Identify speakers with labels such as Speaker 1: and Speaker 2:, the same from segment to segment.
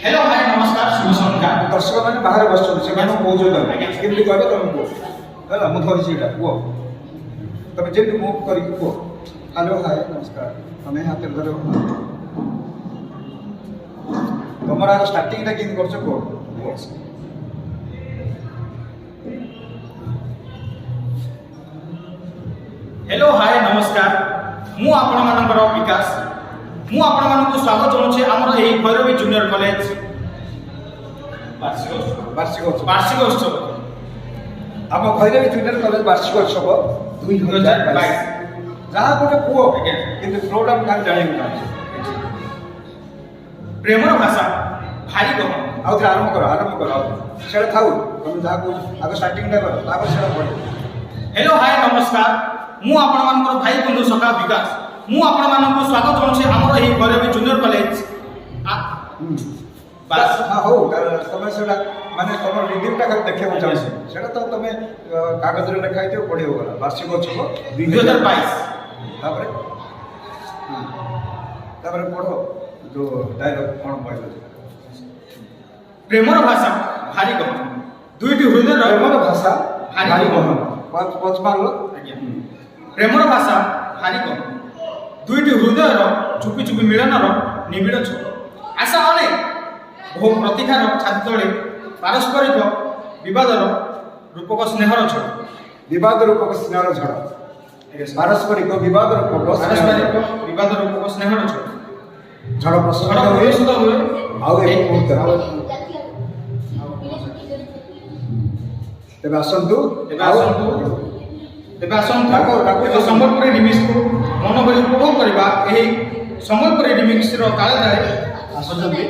Speaker 1: hello hi नमस्कार शुभ संध्या
Speaker 2: दर्शक मैंने बाहर बस से केमती कह तुम कह है मुझे धरी कह तुम जमी मुव कर कह हेलो हाय नमस्कार तुम हाथ धर तुम आज स्टार्टिंग के कह
Speaker 1: हेलो हाय नमस्कार मु आपण मानकर विकास मु आपण मानक स्वागत जनाऊे आमर यही भैरवी जूनियर कॉलेज वार्षिक उत्सव
Speaker 2: आम भैरवी जूनियर कॉलेज वार्षिक उत्सव 2022 जहाँ गोटे पुओ कि प्रोग्राम क्या जाना
Speaker 1: प्रेमर भाषा भारी गहन
Speaker 2: आउ आरंभ कर से था तुम जहाँ आगे स्टार्टिंग कर
Speaker 1: हेलो हाय नमस्कार मु आपण मानकर भाई बंधु सखा विकास मु आपण मानक स्वागत जनाऊे आमर यही भैरवी जूनियर कॉलेज
Speaker 2: हो तुम से माने तुम रिव्यूटा देखा चाहिए से तो तुम कागज में लिखाई थी पढ़ी होगा वार्षिक उत्सव
Speaker 1: 2022
Speaker 2: तापर पढ़ो जो डायलॉग कौन कहल
Speaker 1: प्रेमर भाषा भारी गहन दुईटी हृदय
Speaker 2: प्रेमर भाषा
Speaker 1: भारी गहन
Speaker 2: पचमार
Speaker 1: प्रेमर भाषा भारी गहन दुईटी हृदय चुपी चुपी मिलन निबिड़ छो आशा अनेक बहु प्रतिकार छाती तले पारस्परिक विवादर रूपक स्नेहर झड़
Speaker 2: विवाद रूपक स्नेहर झड़ पारस्परिक विवाद रूपक
Speaker 1: स्नेहर झड़
Speaker 2: झड़ प्रसन्न हुए आउ एक मुहूर्त तेबे आसंतु
Speaker 1: संबलपुरी रिमिक्स को मन भरी उपभोग करबा एही संबलपुरी रिमिक्स रो काले ताले आसुचंती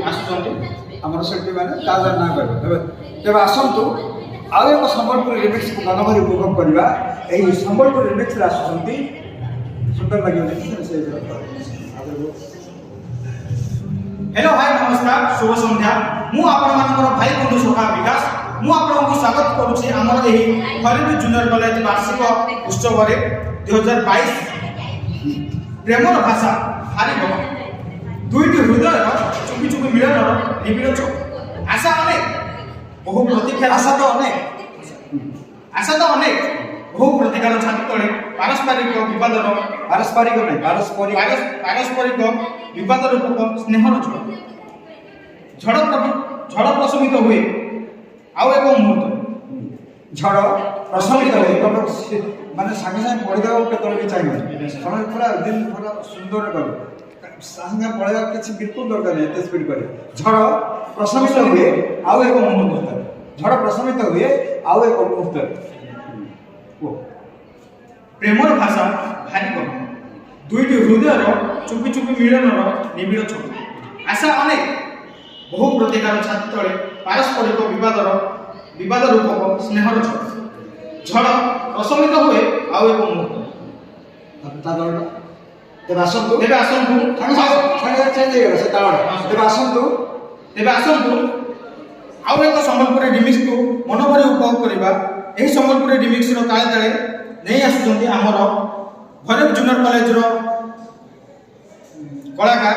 Speaker 2: आमर शिल्पी मैंने ताजा ना कर तेबे आसंतु आउ एक संबलपुरी रिमिक्स को मन भरी उपभोग करबा एही संबलपुरी रिमिक्स रे आसुचंती सुंदर लागियो से
Speaker 1: हेलो हाय नमस्कार शुभ संध्या मु आपण मानकर भाई बंधु सखा विकास मु आपनको स्वागत करूछि हमर एही भैरवी जूनियर कॉलेज वार्षिक उत्सव रे 2022 प्रेमर भाषा भारी गहन दुईटी हृदय चुपी चुपी मिलन निबिड़ छो आशा अनेक बहु प्रतीक्षा आशा तो अनेक बहु प्रतिकार छाती तले पारस्परिक विवादर पारस्परिक विवाद रूपक स्नेहर झड़ प्रशमित हुए आउ एक मुहूर्त
Speaker 2: झड़ प्रशमित हुए माने संगे संगे पढ़ीदेवा केतल भी चाहिए समय पूरा दिन पूरा सुंदर कर संगे पढ़ेगा किसी बिल्कुल दरकार नहीं एते स्पीड करे झड़ प्रशमित हुए आउ एक मुहूर्त झड़ प्रशमित हुए आउ एक मुहूर्त
Speaker 1: प्रेमर भाषा भारी गहन दुईटी हृदय चुपी चुपी मिलन निबिड़ छो आशा अनेक बहु प्रतिकार छाती तले पारस्परिक विवाद रूपक स्नेहर झड़ प्रशमित हुए आउ एक मुहूर्त
Speaker 2: तेबे आसंतु
Speaker 1: आउ एक संबलपुरी रिमिक्स को मन भरी उपभोग करबा एही संबलपुरी रिमिक्स रो काले ताले नहीं आसुचंती हमर भैरवी जूनियर कॉलेज रो कलाकार